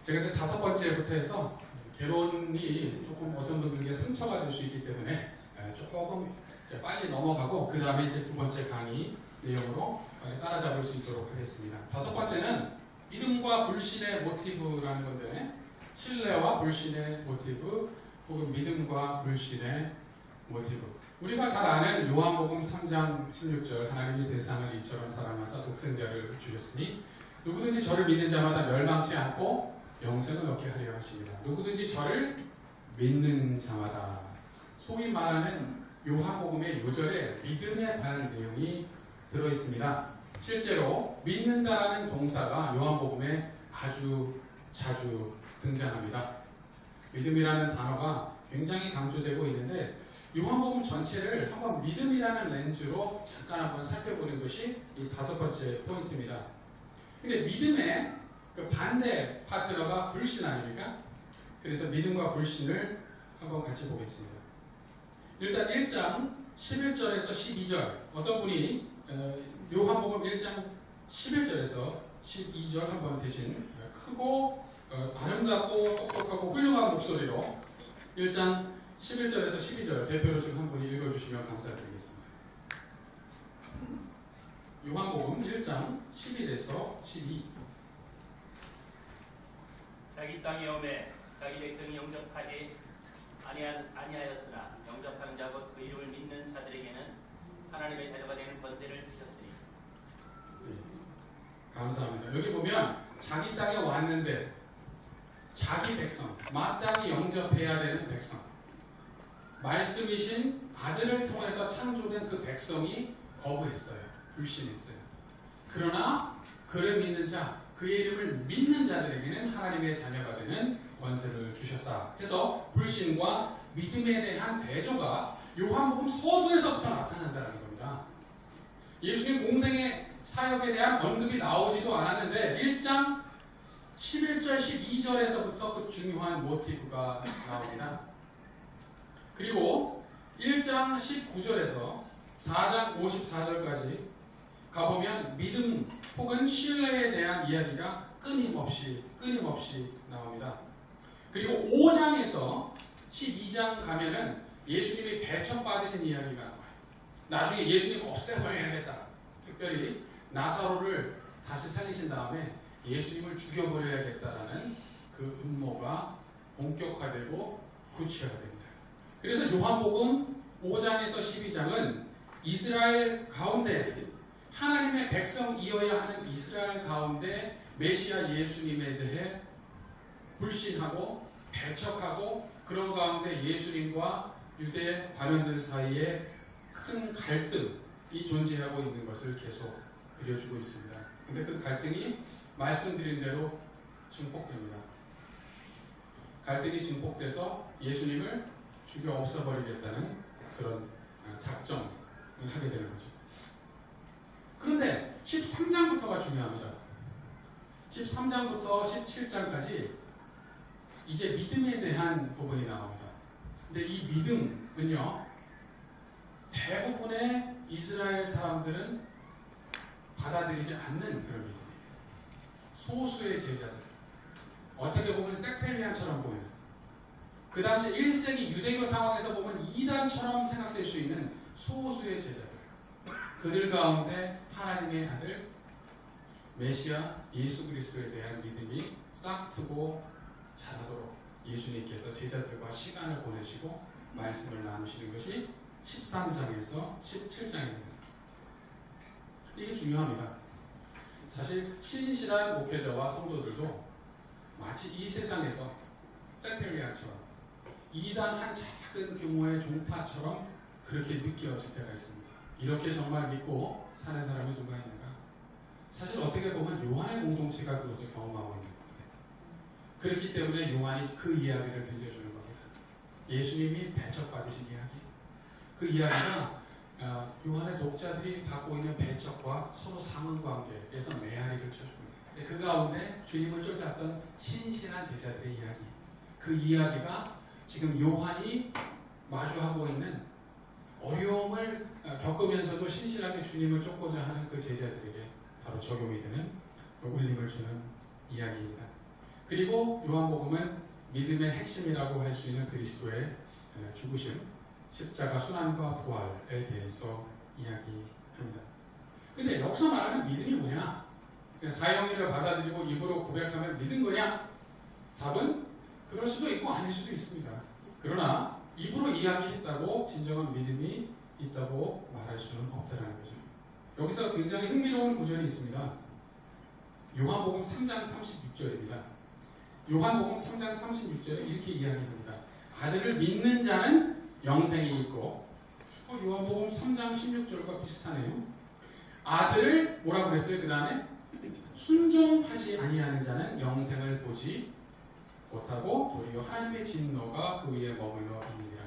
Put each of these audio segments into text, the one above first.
제가 이제 5번째부터 해서 개론이 조금 어떤 분들에게 상처가 될 수 있기 때문에 조금 빨리 넘어가고 그 다음에 이제 2번째 강의 내용으로 따라잡을 수 있도록 하겠습니다. 5번째는 믿음과 불신의 모티브라는 건데, 신뢰와 불신의 모티브 혹은 믿음과 불신의 모티브. 우리가 잘 아는 요한복음 3장 16절, 하나님이 세상을 이처럼 사랑하사 독생자를 주셨으니 누구든지 저를 믿는 자마다 멸망치 않고 영생을 얻게 하려 하십니다. 누구든지 저를 믿는 자마다. 소위 말하는 요한복음의 요절에 믿음에 관한 내용이 들어있습니다. 실제로 믿는다라는 동사가 요한복음에 아주 자주 등장합니다. 믿음이라는 단어가 굉장히 강조되고 있는데, 요한복음 전체를 한번 믿음이라는 렌즈로 잠깐 한번 살펴보는 것이 이 5번째 포인트입니다. 근데 믿음의 그 반대 파트너가 불신 아닙니까? 그래서 믿음과 불신을 한번 같이 보겠습니다. 일단 1장 11절에서 12절, 어떤 분이 요한복음 1장 11절에서 12절 한번 대신 크고 아름답고 똑똑하고 훌륭한 목소리로 1장 11절에서 12절 대표로 좀 한 분이 읽어주시면 감사드리겠습니다. 요한복음 1장 11에서 12. 자기 땅에 오매 자기 백성이 영접하지 아니하였으나 영접하는 자 곧 그 이름을 믿는 자들에게는 하나님의 자녀가 되는 권세를 주셨으니. 네, 감사합니다. 여기 보면 자기 땅에 왔는데 자기 백성, 마땅히 영접해야 되는 백성, 말씀이신 아들을 통해서 창조된 그 백성이 거부했어요. 불신했어요. 그러나 그를 믿는 자, 그의 이름을 믿는 자들에게는 하나님의 자녀가 되는 권세를 주셨다. 해서 불신과 믿음에 대한 대조가 요한복음 서두에서부터 나타난다는 겁니다. 예수님 공생의 사역에 대한 언급이 나오지도 않았는데 1장 11절 12절에서부터 그 중요한 모티브가 나옵니다. 그리고 1장 19절에서 4장 54절까지 가보면 믿음 혹은 신뢰에 대한 이야기가 끊임없이 나옵니다. 그리고 5장에서 12장 가면은 예수님이 배척받으신 이야기가 나와요. 나중에 예수님 없애버려야겠다. 특별히 나사로를 다시 살리신 다음에 예수님을 죽여버려야겠다라는 그 음모가 본격화되고 구체화됩니다. 그래서 요한복음 5장에서 12장은 이스라엘 가운데 하나님의 백성이어야 하는 이스라엘 가운데 메시아 예수님에 대해 불신하고 배척하고 그런 가운데 예수님과 유대 관원들 사이에 큰 갈등이 존재하고 있는 것을 계속 그려주고 있습니다. 근데 그 갈등이 말씀드린 대로 증폭됩니다. 갈등이 증폭돼서 예수님을 죽여 없애버리겠다는 그런 작정을 하게 되는 거죠. 그런데 13장부터가 중요합니다. 13장부터 17장까지 이제 믿음에 대한 부분이 나옵니다. 근데 이 믿음은요, 대부분의 이스라엘 사람들은 받아들이지 않는 그런 믿음이에요. 소수의 제자들, 어떻게 보면 섹테리안처럼 보이는, 그 당시 1세기 유대교 상황에서 보면 이단처럼 생각될 수 있는 소수의 제자들, 그들 가운데 하나님의 아들 메시아 예수 그리스도에 대한 믿음이 싹트고 자라도록 예수님께서 제자들과 시간을 보내시고 말씀을 나누시는 것이 13장에서 17장입니다. 이게 중요합니다. 사실 신실한 목회자와 성도들도 마치 이 세상에서 섹테리안처럼 이단 한 작은 규모의 종파처럼 그렇게 느껴질 때가 있습니다. 이렇게 정말 믿고 사는 사람이 누가 있는가? 사실 어떻게 보면 요한의 공동체가 그것을 경험하고 있는 겁니다. 그렇기 때문에 요한이 그 이야기를 들려주는 겁니다. 예수님이 배척받으신 이야기. 그 이야기가 요한의 독자들이 받고 있는 배척과 서로 상응관계에서 메아리를 쳐줍니다. 그 가운데 주님을 쫓았던 신실한 제자들의 이야기. 그 이야기가 지금 요한이 마주하고 있는 어려움을 겪으면서도 신실하게 주님을 쫓고자 하는 그 제자들에게 바로 적용이 되는 울림을 주는 이야기입니다. 그리고 요한복음은 믿음의 핵심이라고 할 수 있는 그리스도의 죽으심, 십자가 순환과 부활에 대해서 이야기합니다. 근데 여기서 말하는 믿음이 뭐냐? 그냥 사형리를 받아들이고 입으로 고백하면 믿은 거냐? 답은 그럴 수도 있고 아닐 수도 있습니다. 그러나 입으로 이야기했다고 진정한 믿음이 있다고 말할 수는 없다는 거죠. 여기서 굉장히 흥미로운 구절이 있습니다. 요한복음 3장 36절입니다. 요한복음 3장 36절에 이렇게 이야기합니다. 아들을 믿는 자는 영생이 있고, 요한복음 3장 16절과 비슷하네요. 아들을 뭐라고 그랬어요? 그 다음에 순종하지 아니하는 자는 영생을 보지 못하고 도리어 하나님의 진노가 그 위에 머물러 있느니라.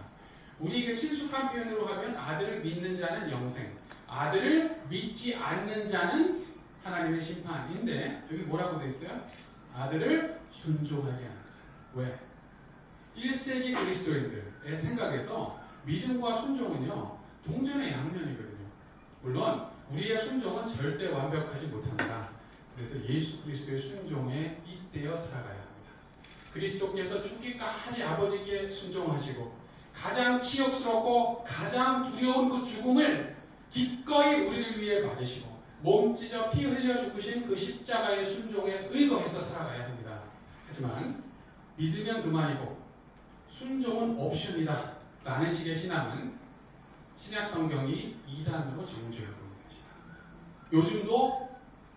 우리에게 친숙한 표현으로 하면 아들을 믿는 자는 영생, 아들을 믿지 않는 자는 하나님의 심판인데, 여기 뭐라고 되어 있어요? 아들을 순종하지 않는 자. 왜? 1세기 그리스도인들의 생각에서 믿음과 순종은요, 동전의 양면이거든요. 물론 우리의 순종은 절대 완벽하지 못합니다. 그래서 예수 그리스도의 순종에 잇대어 살아가야 합니다. 그리스도께서 죽기까지 아버지께 순종하시고 가장 치욕스럽고 가장 두려운 그 죽음을 기꺼이 우리를 위해 맞으시고 몸 찢어 피 흘려 죽으신 그 십자가의 순종에 의거해서 살아가야 합니다. 하지만 믿으면 그만이고 순종은 옵션이다 라는 식의 신앙은 신약 성경이 이단으로 정죄하고 있는 것이다. 요즘도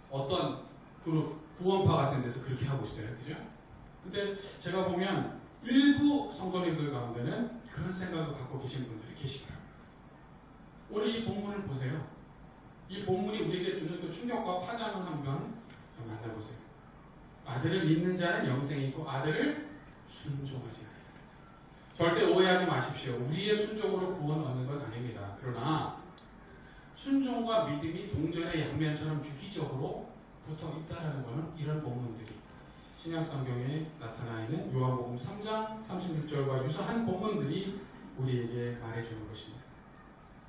어떤 그룹 구원파 같은 데서 그렇게 하고 있어요. 그죠? 근데 제가 보면 일부 성도님들 가운데는 그런 생각을 갖고 계신 분들이 계시더라고요. 오늘 이 본문을 보세요. 이 본문이 우리에게 주는 그 충격과 파장을 한번 만나보세요. 아들을 믿는 자는 영생이 있고 아들을 순종하지 않아요. 절대 오해하지 마십시오. 우리의 순종으로 구원 얻는 건 아닙니다. 그러나 순종과 믿음이 동전의 양면처럼 주기적으로 붙어 있다는 것은 이런 본문들이 신약 성경에 나타나 있는 요한복음 3장 36절과 유사한 본문들이 우리에게 말해주는 것입니다.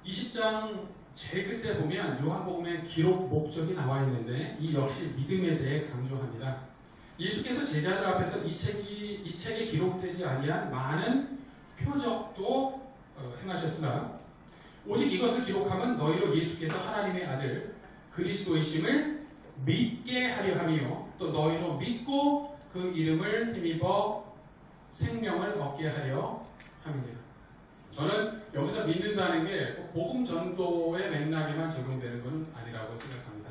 20장 제일 끝에 보면 요한복음의 기록 목적이 나와 있는데 이 역시 믿음에 대해 강조합니다. 예수께서 제자들 앞에서 이 책에 기록되지 아니한 많은 표적도 행하셨으나 오직 이것을 기록하면 너희로 예수께서 하나님의 아들 그리스도이심을 믿게 하려 함이요 또 너희로 믿고 그 이름을 힘입어 생명을 얻게 하려 함이니라. 저는 여기서 믿는다는 게 복음 전도의 맥락에만 적용되는 것은 아니라고 생각합니다.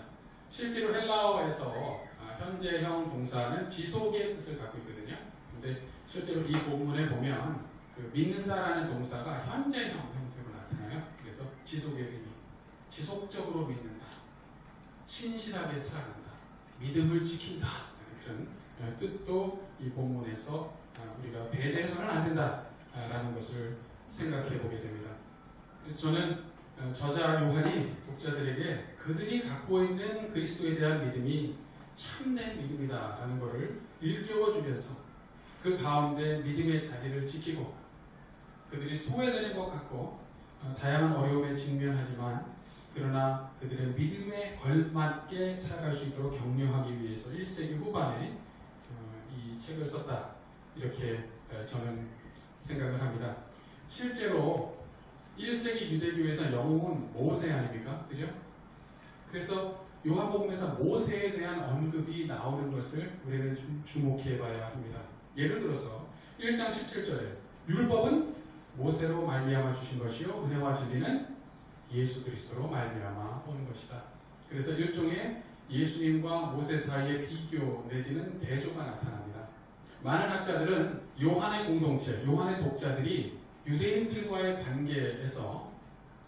실제로 헬라어에서 현재형 동사는 지속의 뜻을 갖고 있거든요. 근데 실제로 이 본문에 보면 그 믿는다라는 동사가 현재형 형태로 나타나요. 그래서 지속의 의미, 지속적으로 믿는다, 신실하게 살아간다, 믿음을 지킨다 그런 뜻도 이 본문에서 우리가 배제해서는 안 된다라는 것을 생각해 보게 됩니다. 그래서 저는 저자 요한이 독자들에게 그들이 갖고 있는 그리스도에 대한 믿음이 참된 믿음이다라는 것을 일깨워주면서 그 가운데 믿음의 자리를 지키고 그들이 소외되는 것 같고 다양한 어려움에 직면하지만 그러나 그들의 믿음에 걸맞게 살아갈 수 있도록 격려하기 위해서 1세기 후반에 이 책을 썼다 이렇게 저는 생각을 합니다. 실제로 1세기 유대교에서 영웅은 모세 아닙니까? 그죠? 그래서 요한복음에서 모세에 대한 언급이 나오는 것을 우리는 좀 주목해 봐야 합니다. 예를 들어서 1장 17절에 율법은 모세로 말미암아 주신 것이요 은혜와 진리는 예수 그리스도로 말미암아 오는 것이다. 그래서 일종의 예수님과 모세 사이의 비교 내지는 대조가 나타납니다. 많은 학자들은 요한의 공동체, 요한의 독자들이 유대인들과의 관계에서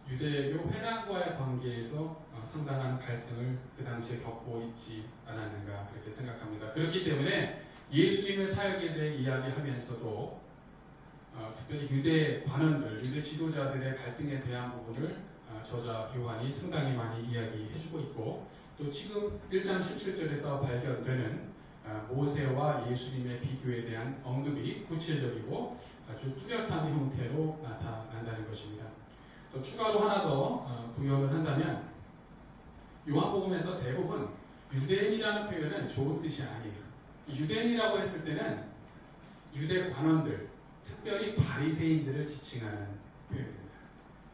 유대교 회당과의 관계에서 상당한 갈등을 그 당시에 겪고 있지 않았는가 그렇게 생각합니다. 그렇기 때문에 예수님의 사역에 대해 이야기하면서도 특별히 유대 관원들, 유대 지도자들의 갈등에 대한 부분을 저자 요한이 상당히 많이 이야기해주고 있고 또 지금 1장 17절에서 발견되는 모세와 예수님의 비교에 대한 언급이 구체적이고 아주 뚜렷한 형태로 나타난다는 것입니다. 또 추가로 하나 더 부연을 한다면 요한복음에서 대부분 유대인이라는 표현은 좋은 뜻이 아니에요. 유대인이라고 했을 때는 유대 관원들, 특별히 바리새인들을 지칭하는 표현입니다.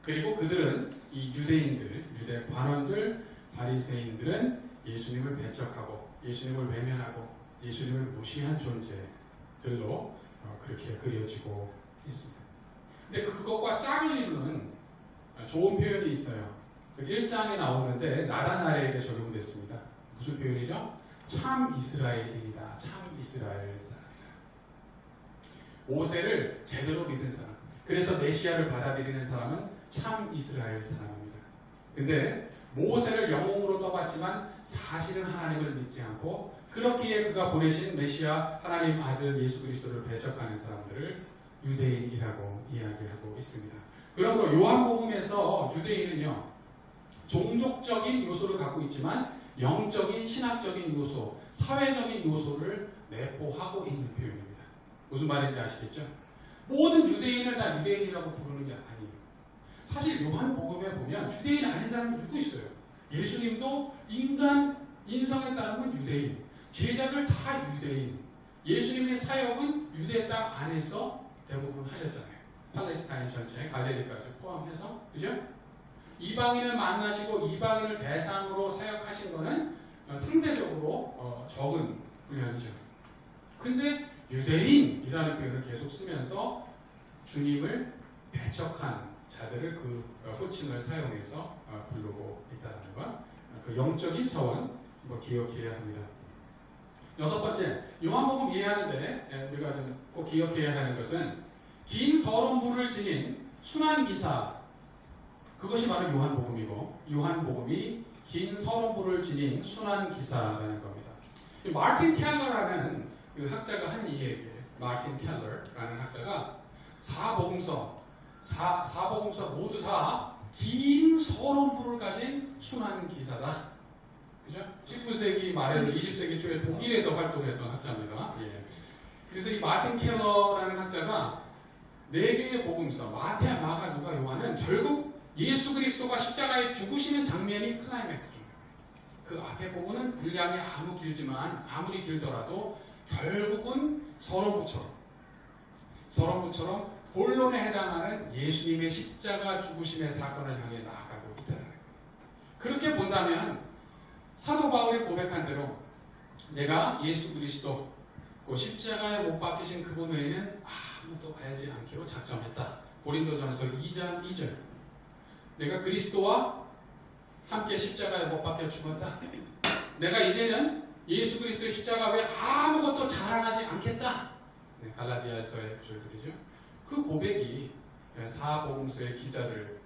그리고 그들은 이 유대인들, 유대 관원들, 바리새인들은 예수님을 배척하고 예수님을 외면하고 예수님을 무시한 존재들로 그렇게 그려지고 있습니다. 근데 그것과 짝을 이루는 좋은 표현이 있어요. 그 1장에 나오는데 나다나엘에게 적용됐습니다. 무슨 표현이죠? 참 이스라엘인이다. 참 이스라엘 사람이다. 모세를 제대로 믿은 사람. 그래서 메시아를 받아들이는 사람은 참 이스라엘 사람입니다. 근데 모세를 영웅으로 떠봤지만 사실은 하나님을 믿지 않고 그렇기에 그가 보내신 메시아 하나님 아들 예수 그리스도를 배척하는 사람들을 유대인이라고 이야기하고 있습니다. 그러므로 요한복음에서 유대인은요, 종족적인 요소를 갖고 있지만 영적인 신학적인 요소, 사회적인 요소를 내포하고 있는 표현입니다. 무슨 말인지 아시겠죠? 모든 유대인을 다 유대인이라고 부르는 게 아니에요. 사실 요한복음에 보면 유대인 아닌 사람이 누구 있어요? 예수님도 인간 인성에 따르면 유대인, 제자들 다 유대인, 예수님의 사역은 유대 땅 안에서 대부분 하셨잖아요. 팔레스타인 전체, 갈릴리까지 포함해서, 그죠? 이방인을 만나시고 이방인을 대상으로 사역하신 거는 상대적으로 적은 분량이죠. 근데 유대인이라는 표현을 계속 쓰면서 주님을 배척한 자들을 그 호칭을 사용해서 부르고 있다는 것, 그 영적인 차원 기억해야 합니다. 여섯 번째, 요한복음 이해하는데 우리가 좀 꼭 기억해야 하는 것은 긴 서론부를 지닌 순환 기사, 그것이 바로 요한복음이고 요한복음이 긴 서론부를 지닌 순환 기사라는 겁니다. 마틴 켈러라는 그 학자가 한 이야기예요. 마틴 켈러라는 학자가 사복음서 모두 다 긴 서론부를 가진 순환 기사다. 그죠? 19세기 말에는 20세기 초에 독일에서 활동했던 학자입니다. 예. 그래서 이 마틴 켈러라는 학자가 4개의 복음서, 마태, 마가, 누가, 요한은 결국 예수 그리스도가 십자가에 죽으시는 장면이 클라이맥스입니다. 그 앞에 부분은 분량이 아무리 길더라도 결국은 서론부처럼 본론에 해당하는 예수님의 십자가 죽으심의 사건을 향해 나아가고 있다는 거예요. 그렇게 본다면 사도 바울이 고백한 대로 내가 예수 그리스도 그 십자가에 못 박히신 그분 외에는 아무도 알지 않기로 작정했다. 고린도전서 2장 2절. 내가 그리스도와 함께 십자가에 못 박혀 죽었다. 내가 이제는 예수 그리스도의 십자가 외에 아무것도 자랑하지 않겠다. 네, 갈라디아서의 구절들이죠. 그 고백이 사복음서의 기자들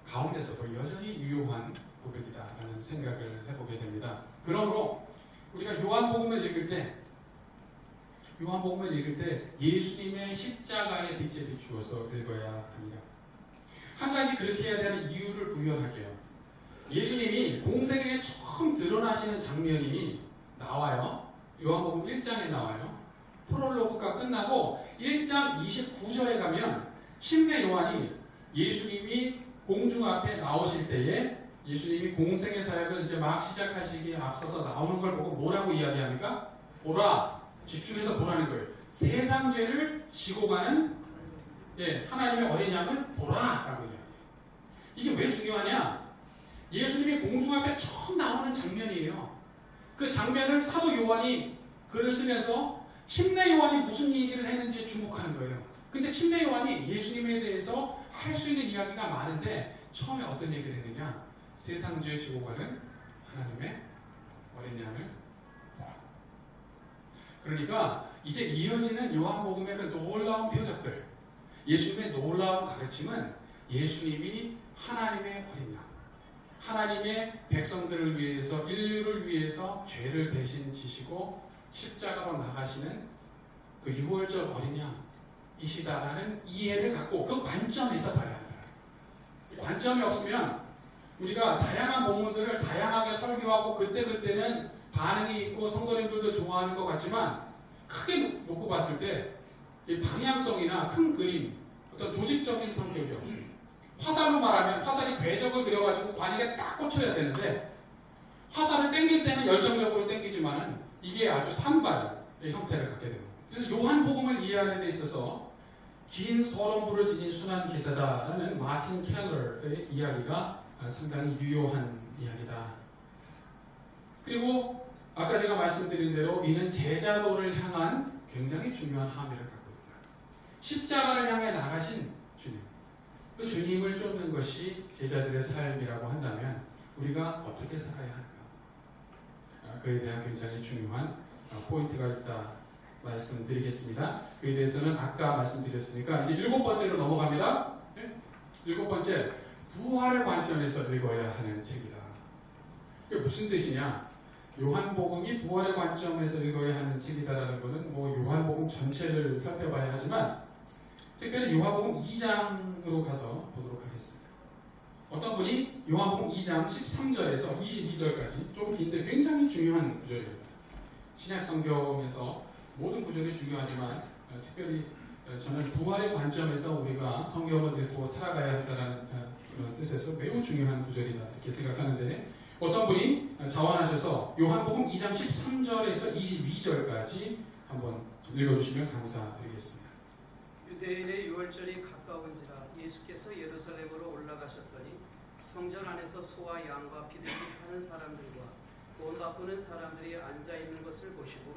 가운데서도 여전히 유효한 고백이다라는 생각을 해보게 됩니다. 그러므로 우리가 요한복음을 읽을 때 예수님의 십자가의 빛에 비추어서 읽어야 합니다. 한 가지 그렇게 해야 되는 이유를 부연할게요. 예수님이 공생애에 처음 드러나시는 장면이 나와요. 요한복음 1장에 나와요. 프롤로그가 끝나고 1장 29절에 가면 침례 요한이 예수님이 공중 앞에 나오실 때에 예수님이 공생의 사역을 이제 막 시작하시기에 앞서서 나오는 걸 보고 뭐라고 이야기합니까? 보라, 집중해서 보라는 거예요. 세상 죄를 지고 가는 하나님의 어린 양을 보라라고 이야기해요. 이게 왜 중요하냐? 예수님이 공중 앞에 처음 나오는 장면이에요. 그 장면을 사도 요한이 글을 쓰면서 침례 요한이 무슨 얘기를 했는지에 주목하는 거예요. 근데 침례 요한이 예수님에 대해서 할 수 있는 이야기가 많은데 처음에 어떤 얘기를 했느냐? 세상 죄 지고 가는 하나님의 어린 양을 보라. 그러니까 이제 이어지는 요한복음의 그 놀라운 표적들, 예수님의 놀라운 가르침은 예수님이 하나님의 어린 양, 하나님의 백성들을 위해서, 인류를 위해서 죄를 대신 지시고 십자가로 나가시는 그 유월절 어린 양이시다라는 이해를 갖고 그 관점에서 봐야 한다. 이 관점이 없으면 우리가 다양한 본문들을 다양하게 설교하고 그때는 반응이 있고 성도님들도 좋아하는 것 같지만 크게 놓고 봤을 때 이 방향성이나 큰 그림, 어떤 조직적인 성격이 없어요. 화살로 말하면 화살이 궤적을 그려가지고 관이가 딱 꽂혀야 되는데 화살을 땡길 때는 열정적으로 땡기지만은 이게 아주 산발, 형태를 갖게 됩니다. 그래서 요한복음을 이해하는 데 있어서 긴 서론부를 지닌 순환 기사다라는 마틴 켈러의 이야기가 상당히 유효한 이야기다. 그리고 아까 제가 말씀드린 대로 이는 제자도를 향한 굉장히 중요한 함의를 갖고 있다. 십자가를 향해 나가신 주님, 그 주님을 쫓는 것이 제자들의 삶이라고 한다면 우리가 어떻게 살아야 할까? 그에 대한 굉장히 중요한 포인트가 있다 말씀드리겠습니다. 그에 대해서는 아까 말씀드렸으니까 이제 7번째로 넘어갑니다. 7번째, 부활의 관점에서 읽어야 하는 책이다. 이게 무슨 뜻이냐? 요한복음이 부활의 관점에서 읽어야 하는 책이다라는 것은 뭐 요한복음 전체를 살펴봐야 하지만 특별히 요한복음 2장으로 가서 보도록 하겠습니다. 어떤 분이 요한복음 2장 13절에서 22절까지 좀 긴데 굉장히 중요한 구절입니다. 신약 성경에서 모든 구절이 중요하지만 특별히 저는 부활의 관점에서 우리가 성경을 읽고 살아가야 한다는 그런 뜻에서 매우 중요한 구절이다 이렇게 생각하는데 어떤 분이 자원하셔서 요한복음 2장 13절에서 22절까지 한번 읽어주시면 감사드리겠습니다. 유대인의 유월절이 가까운지라 예수께서 예루살렘으로 올라가셨더니 성전 안에서 소와 양과 비둘기 파는 사람들과 돈 바꾸는 사람들이 앉아있는 것을 보시고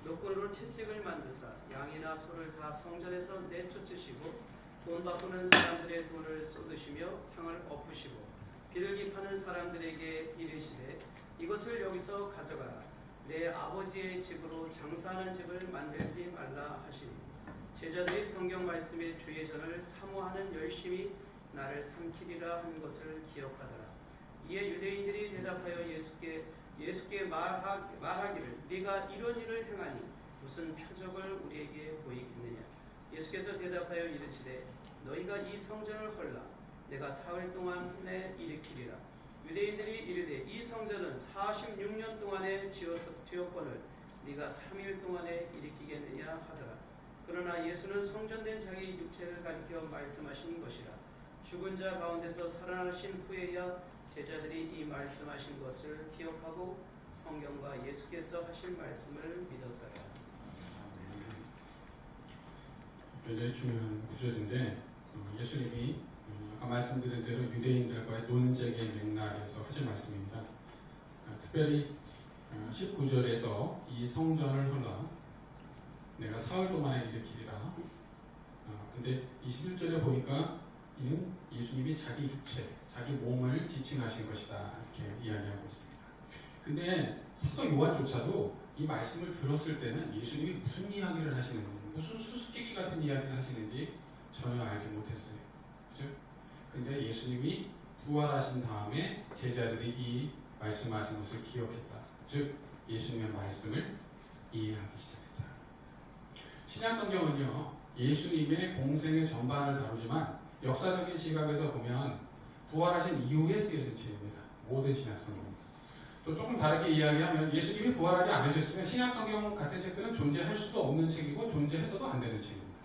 노끈으로 채찍을 만드사 양이나 소를 다 성전에서 내쫓으시고 돈 바꾸는 사람들의 돈을 쏟으시며 상을 엎으시고 비둘기 파는 사람들에게 이르시되 이것을 여기서 가져가라. 내 아버지의 집으로 장사하는 집을 만들지 말라 하시니 제자들이 성경 말씀의 주의 전을 사모하는 열심히 나를 삼키리라 한 것을 기억하더라. 이에 유대인들이 대답하여 예수께 말하기를 네가 이런 일을 행하니 무슨 표적을 우리에게 보이겠느냐. 예수께서 대답하여 이르시되 너희가 이 성전을 헐라 내가 사흘 동안에 일으키리라. 유대인들이 이르되 이 성전은 46년 동안에 지었거늘 네가 3일 동안에 일으키겠느냐 하더라. 그러나 예수는 성전된 자기 육체를 가리켜 말씀하신 것이라. 죽은 자 가운데서 살아나신 후에야 제자들이 이 말씀하신 것을 기억하고 성경과 예수께서 하신 말씀을 믿었더라. 굉장히 중요한 구절인데 예수님이 아까 말씀드린 대로 유대인들과의 논쟁의 맥락에서 하신 말씀입니다. 특별히 19절에서 이 성전을 헐라 내가 사흘 동안에 일으키리라. 근데 21절에 보니까 이는 예수님이 자기 육체, 자기 몸을 지칭하신 것이다 이렇게 이야기하고 있습니다. 근데 사도 요한조차도 이 말씀을 들었을 때는 예수님이 무슨 이야기를 하시는지, 무슨 수수께끼 같은 이야기를 하시는지 전혀 알지 못했어요. 그죠? 근데 예수님이 부활하신 다음에 제자들이 이 말씀하신 것을 기억했다. 즉 예수님의 말씀을 이해하기 시작했다. 신약 성경은요 예수님의 공생의 전반을 다루지만 역사적인 시각에서 보면 부활하신 이후에 쓰여진 책입니다. 모든 신약 성경. 또 조금 다르게 이야기하면 예수님이 부활하지 않으셨으면 신약 성경 같은 책들은 존재할 수도 없는 책이고 존재해서도 안 되는 책입니다.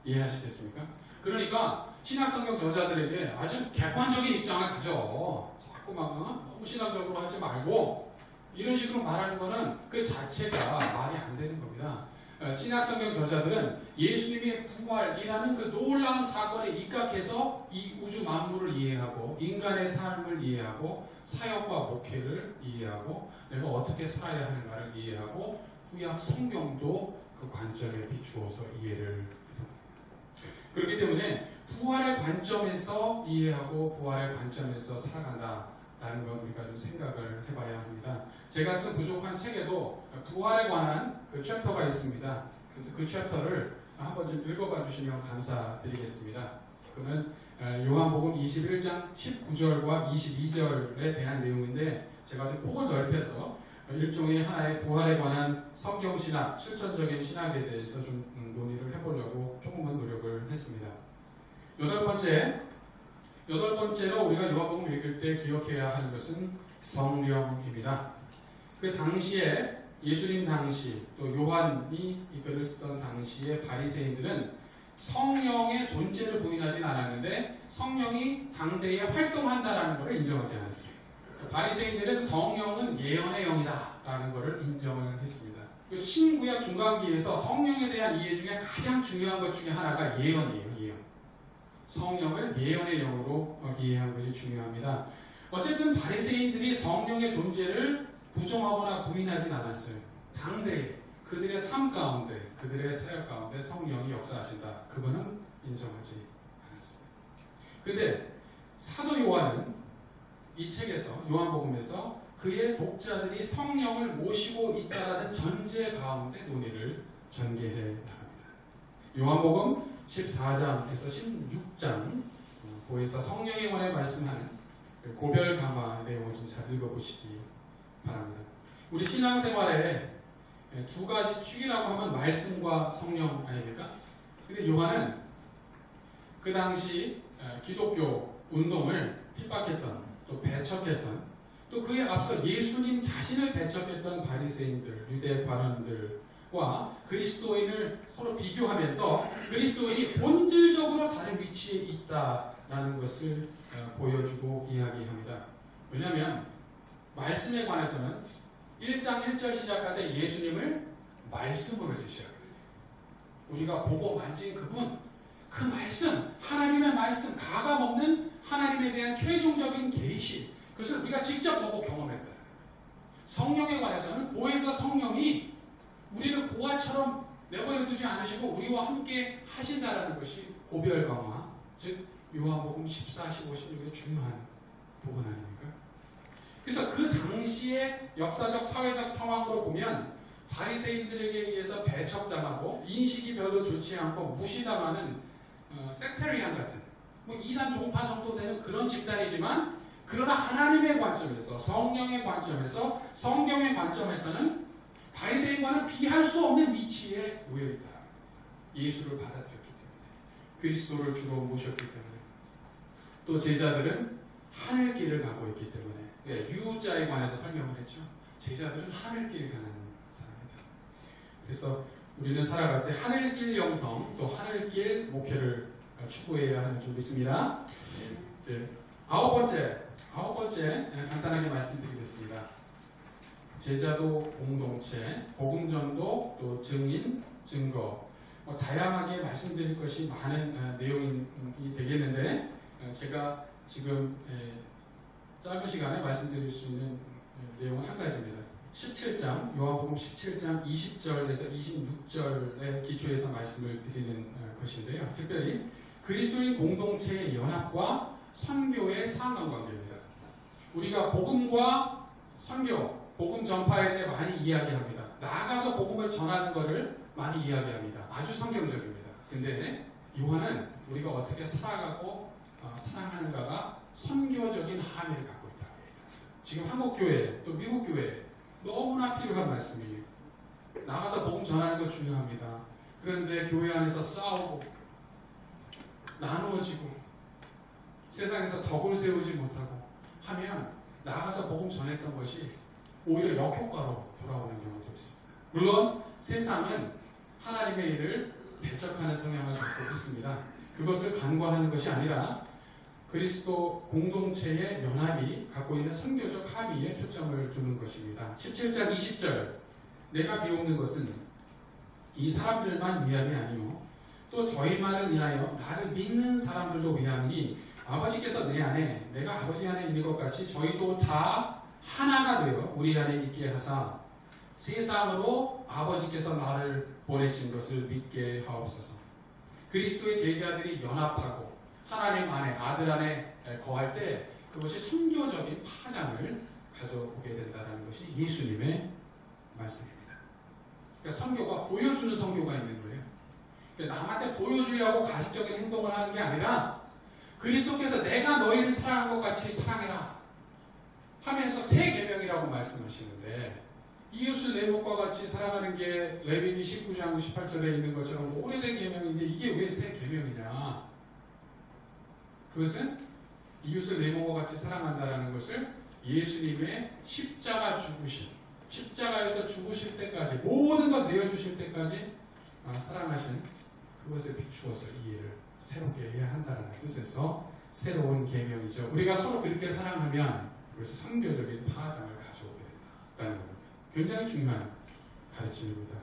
이해하시겠습니까? 그러니까 신약 성경 저자들에게 아주 객관적인 입장을 가져. 자꾸 막 너무 신학적으로 하지 말고 이런 식으로 말하는 거는 그 자체가 말이 안 되는 겁니다. 신약 성경 저자들은 예수님의 부활이라는 그 놀라운 사건에 입각해서 이 우주 만물을 이해하고 인간의 삶을 이해하고 사역과 목회를 이해하고 내가 어떻게 살아야 하는가를 이해하고 구약 성경도 그 관점에 비추어서 이해를 합니다. 그렇기 때문에 부활의 관점에서 이해하고 부활의 관점에서 살아간다라는 건 우리가 좀 생각을 해봐야 합니다. 제가 쓴 부족한 책에도 부활에 관한 그 챕터가 있습니다. 그래서 그 챕터를 한번 좀 읽어봐 주시면 감사드리겠습니다. 그러면 요한복음 21장 19절과 22절에 대한 내용인데 제가 좀 폭을 넓혀서 일종의 하나의 부활에 관한 성경신학, 실천적인 신학에 대해서 좀 논의를 해보려고 조금은 노력을 했습니다. 여덟 번째로 우리가 요한복음 읽을 때 기억해야 하는 것은 성령입니다. 그 당시에 예수님 당시 또 요한이 이 글을 쓰던 당시에 바리새인들은 성령의 존재를 부인하진 않았는데 성령이 당대에 활동한다라는 것을 인정하지 않았습니다. 바리새인들은 성령은 예언의 영이다라는 것을 인정을 했습니다. 신구약 중간기에서 성령에 대한 이해 중에 가장 중요한 것 중에 하나가 예언이에요. 예언. 성령을 예언의 영으로 이해하는 것이 중요합니다. 어쨌든 바리새인들이 성령의 존재를 부정하거나 부인하진 않았어요. 당대에 그들의 삶 가운데, 그들의 사역 가운데 성령이 역사하신다. 그거는 인정하지 않았습니다. 근데 사도 요한은 이 책에서, 요한복음에서 그의 독자들이 성령을 모시고 있다라는 전제 가운데 논의를 전개해 나갑니다. 요한복음 14장에서 16장 보혜사 성령에 관해 말씀하는 고별 강화 내용을 좀 잘 읽어보시기 바랍니다. 우리 신앙생활에 두 가지 축이라고 하면 말씀과 성령 아닙니까? 근데 요한은 그 당시 기독교 운동을 핍박했던, 또 배척했던, 또 그에 앞서 예수님 자신을 배척했던 바리새인들, 유대 관원들과 그리스도인을 서로 비교하면서 그리스도인이 본질적으로 다른 위치에 있다라는 것을 보여주고 이야기합니다. 왜냐하면 말씀에 관해서는 1장 1절 시작할 때 예수님을 말씀으로 제시하거든요. 우리가 보고 만진 그분, 그 말씀, 하나님의 말씀, 가감없는 하나님에 대한 최종적인 계시, 그것을 우리가 직접 보고 경험했다. 성령에 관해서는 보혜사 성령이 우리를 고아처럼 내버려 두지 않으시고 우리와 함께 하신다라는 것이 고별 강화, 즉 요한복음 14, 15, 16의 중요한 부분 아닙니까? 그래서 그 당시의 역사적, 사회적 상황으로 보면 바리새인들에게 의해서 배척당하고 인식이 별로 좋지 않고 무시당하는 섹테리안 같은 이단 종파 정도 되는 그런 집단이지만, 그러나 하나님의 관점에서, 성령의 관점에서, 성경의 관점에서는 바리새인과는 비할 수 없는 위치에 놓여 있다. 예수를 받아들였기 때문에, 그리스도를 주로 모셨기 때문에, 또 제자들은 하늘길을 가고 있기 때문에, 유자에 관해서 설명을 했죠. 제자들은 하늘길 가는 사람이다. 그래서 우리는 살아갈 때 하늘길 영성, 또 하늘길 목회를 추구해야 하는 줄 믿습니다. 네. 아홉 번째 간단하게 말씀드리겠습니다. 제자도 공동체, 복음전도, 또 증인, 증거, 다양하게 말씀드릴 것이 많은 내용이 되겠는데, 제가 지금 짧은 시간에 말씀드릴 수 있는 내용은 한 가지입니다. 17장, 요한복음 17장 20절에서 26절의 기초에서 말씀을 드리는 것인데요. 특별히 그리스도인 공동체의 연합과 선교의 상관관계입니다. 우리가 복음과 선교, 복음 전파에 대해 많이 이야기합니다. 나아가서 복음을 전하는 것을 많이 이야기합니다. 아주 성경적입니다. 근데 요한은 우리가 어떻게 살아가고 사랑하는가가 선교적인 함의를 갖고 있다. 지금 한국교회, 또 미국교회 너무나 필요한 말씀이에요. 나가서 복음 전하는 거 중요합니다. 그런데 교회 안에서 싸우고 나누어지고 세상에서 덕을 세우지 못하고 하면 나가서 복음 전했던 것이 오히려 역효과로 돌아오는 경우도 있습니다. 물론 세상은 하나님의 일을 배척하는 성향을 갖고 있습니다. 그것을 간과하는 것이 아니라 그리스도 공동체의 연합이 갖고 있는 선교적 합의에 초점을 두는 것입니다. 17장 20절, 내가 비웃는 것은 이 사람들만 위함이 아니요 또 저희만을 인하여 나를 믿는 사람들도 위함이니 아버지께서 내 안에 내가 아버지 안에 있는 것 같이 저희도 다 하나가 되어 우리 안에 있게 하사 세상으로 아버지께서 나를 보내신 것을 믿게 하옵소서. 그리스도의 제자들이 연합하고 하나님 안에, 아들 안에 거할 때 그것이 선교적인 파장을 가져오게 된다는 것이 예수님의 말씀입니다. 그러니까 선교가 보여주는 선교가 있는 거예요. 그러니까 남한테 보여주려고 가식적인 행동을 하는 게 아니라 그리스도께서 내가 너희를 사랑한 것 같이 사랑해라 하면서 새 계명이라고 말씀하시는데, 이웃을 내 몸과 같이 사랑하는 게 레위기 19장 18절에 있는 것처럼 오래된 계명인데 이게 왜 새 계명이냐? 그것은 이웃을 내 몸과 같이 사랑한다라는 것을 예수님의 십자가 죽으심, 십자가에서 죽으실 때까지 모든 것 내어주실 때까지 사랑하신 그것에 비추어서 이해를 새롭게 해야 한다는 뜻에서 새로운 계명이죠. 우리가 서로 그렇게 사랑하면 그것이 선교적인 파장을 가져오게 된다라는 겁니다. 굉장히 중요한 가르침입니다.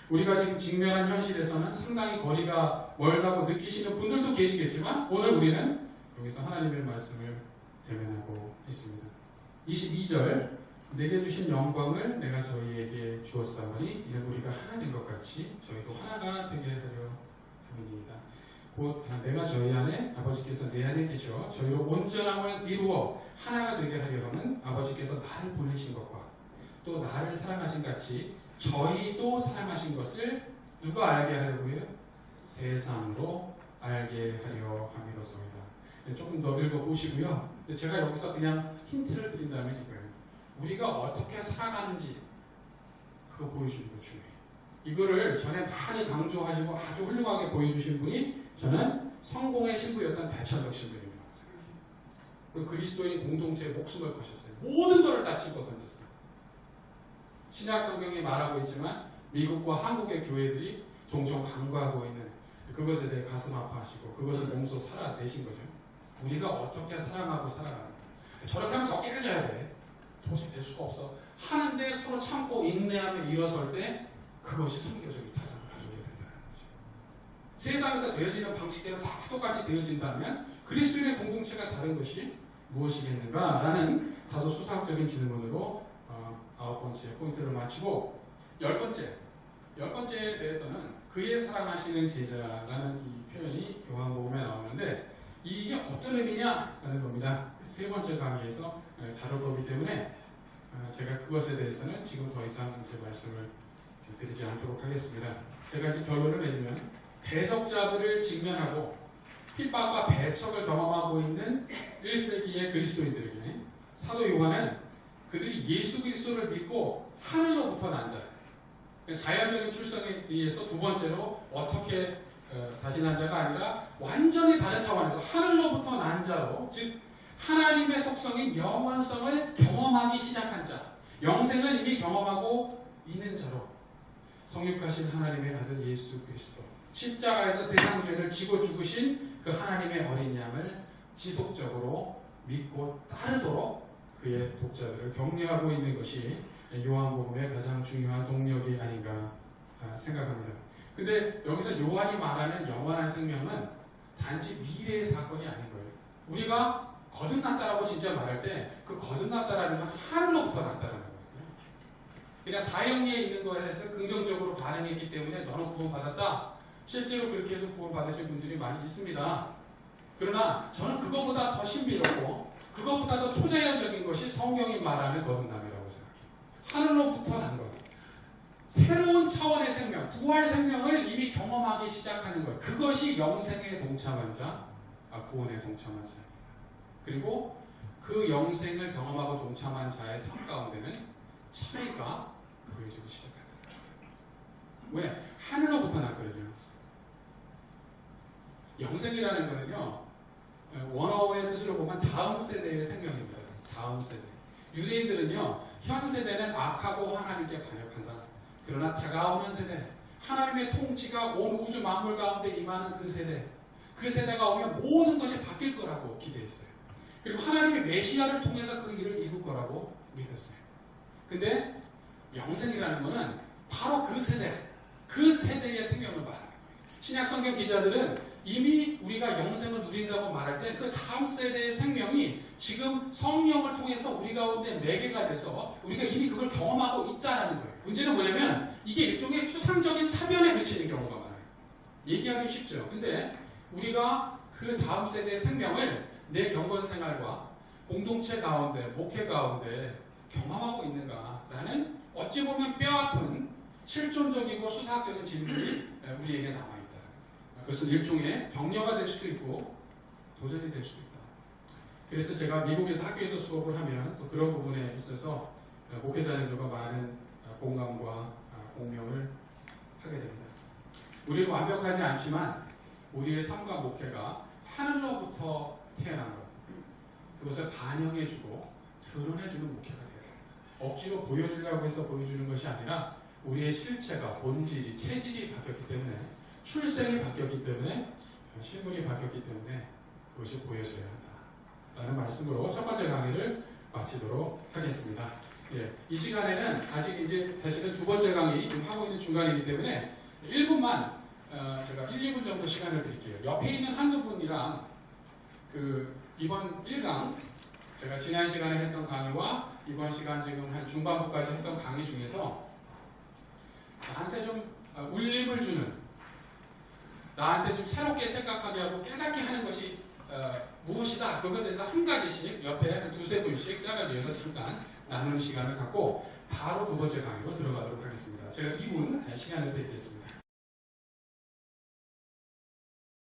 우리가 지금 직면한 현실에서는 상당히 거리가 멀다고 느끼시는 분들도 계시겠지만 오늘 우리는 여기서 하나님의 말씀을 대면하고 있습니다. 22절 내게 주신 영광을 내가 저희에게 주었사오니 이는 우리가 하나 된 것 같이 저희도 하나가 되게 하려 함이니이다. 곧 내가 저희 안에 아버지께서 내 안에 계셔 저희로 온전함을 이루어 하나가 되게 하려 함은 아버지께서 나를 보내신 것과 또 나를 사랑하신 같이 저희도 사랑하신 것을 누가 알게 하려고 해요? 세상으로 알게 하려 함이로소이다. 조금 더 읽어보시고요. 제가 여기서 그냥 힌트를 드린다면 이거예요. 우리가 어떻게 살아가는지 그거 보여주는 거 중요해요. 이거를 전에 많이 강조하시고 아주 훌륭하게 보여주신 분이 저는 성공의 신부였던 대천덕 신부님이라고 생각해요. 그리스도인 공동체에 목숨을 거셨어요. 모든 것을 다 집어 던졌어요. 신약 성경이 말하고 있지만 미국과 한국의 교회들이 종종 간과하고 있는 그것에 대해 가슴 아파하시고 그것을 몸소 살아내신 거죠. 우리가 어떻게 사랑하고 살아가는 거야. 저렇게 하면 더 깨져야 돼. 도저히 될 수가 없어. 하는데 서로 참고 인내하며 일어설 때 그것이 선교적인 타산을 가져오게 된다는 거죠. 세상에서 되어지는 방식대로 다 똑같이 되어진다면 그리스도인의 공동체가 다른 것이 무엇이겠는가라는 다소 수사학적인 질문으로 9번째 포인트를 마치고 10번째에 대해서는 그의 사랑하시는 제자라는 이 표현이 요한복음에 나오는데 이게 어떤 의미냐라는 겁니다. 세 번째 강의에서 다룰 거기 때문에 제가 그것에 대해서는 지금 더 이상 이제 말씀을 드리지 않도록 하겠습니다. 제가 이제 결론을 내주면 대적자들을 직면하고 핍박과 배척을 경험하고 있는 1세기의 그리스도인들에게 사도 요한은 그들이 예수 그리스도를 믿고 하늘로부터 난 자, 자연적인 출생에 의해서 두 번째로 어떻게 다시 난 자가 아니라 완전히 다른 차원에서 하늘로부터 난 자로, 즉 하나님의 속성인 영원성을 경험하기 시작한 자, 영생을 이미 경험하고 있는 자로 성육하신 하나님의 아들 예수 그리스도, 십자가에서 세상 죄를 지고 죽으신 그 하나님의 어린 양을 지속적으로 믿고 따르도록 그의 독자들을 격려하고 있는 것이 요한복음의 가장 중요한 동력이 아닌가 생각합니다. 근데 여기서 요한이 말하는 영원한 생명은 단지 미래의 사건이 아닌 거예요. 우리가 거듭났다라고 진짜 말할 때 그 거듭났다라는 건 하늘로부터 났다라는 거거든요. 그러니까 사형리에 있는 것에서 긍정적으로 반응했기 때문에 너는 구원받았다. 실제로 그렇게 해서 구원받으신 분들이 많이 있습니다. 그러나 저는 그거보다 더 신비롭고 그거보다 더 초자연적인 것이 성경이 말하는 거듭남이라고 생각해요. 하늘로부터 난 것. 새로운 차원의 생명, 부활 생명을 이미 경험하기 시작하는 것. 그것이 영생에 동참한 자, 구원에 동참한 자입니다. 그리고 그 영생을 경험하고 동참한 자의 삶 가운데는 차이가 보여지기 시작한다. 왜? 하늘로부터 났거든요. 영생이라는 거는요, 원어의 뜻으로 보면 다음 세대의 생명입니다. 다음 세대. 유대인들은요, 현 세대는 악하고 하나님께 반역한다. 그러나 다가오는 세대, 하나님의 통치가 온 우주 만물 가운데 임하는 그 세대, 그 세대가 오면 모든 것이 바뀔 거라고 기대했어요. 그리고 하나님의 메시아를 통해서 그 일을 이룰 거라고 믿었어요. 근데 영생이라는 것은 바로 그 세대, 그 세대의 생명을 말하는 거예요. 신약 성경 기자들은 이미 우리가 영생을 누린다고 말할 때 그 다음 세대의 생명이 지금 성령을 통해서 우리 가운데 매개가 돼서 우리가 이미 그걸 경험하고 있다는 거예요. 문제는 뭐냐면 이게 일종의 추상적인 사변에 그치는 경우가 많아요. 얘기하기 쉽죠. 근데 우리가 그 다음 세대의 생명을 내 경건 생활과 공동체 가운데, 목회 가운데 경험하고 있는가라는 어찌 보면 뼈아픈 실존적이고 수사학적인 질문이 우리에게 남아있다. 그것은 일종의 격려가 될 수도 있고 도전이 될 수도 있다. 그래서 제가 미국에서 학교에서 수업을 하면 또 그런 부분에 있어서 목회자님들과 많은 공감과 공명을 하게 됩니다. 우리는 완벽하지 않지만 우리의 삶과 목회가 하늘로부터 태어난 것, 그것을 반영해주고 드러내주는 목회가 되어야 됩니다. 억지로 보여주려고 해서 보여주는 것이 아니라 우리의 실체가, 본질이, 체질이 바뀌었기 때문에, 출생이 바뀌었기 때문에, 신분이 바뀌었기 때문에 그것이 보여져야 한다 라는 말씀으로 첫 번째 강의를 마치도록 하겠습니다. 예, 이 시간에는 아직 이제 사실은 두 번째 강의 지금 하고 있는 중간이기 때문에 1분만 제가 1, 2분 정도 시간을 드릴게요. 옆에 있는 한두 분이랑 이번 1강 제가 지난 시간에 했던 강의와 이번 시간 지금 한 중반부까지 했던 강의 중에서 나한테 좀 울림을 주는, 나한테 좀 새롭게 생각하게 하고 깨닫게 하는 것이 무엇이다. 그것에 대해서 한 가지씩 옆에 한 두세 분씩 짜가지고서 잠깐 나누는 시간을 갖고 바로 두 번째 강의로 들어가도록 하겠습니다. 제가 2분 시간을 드리겠습니다.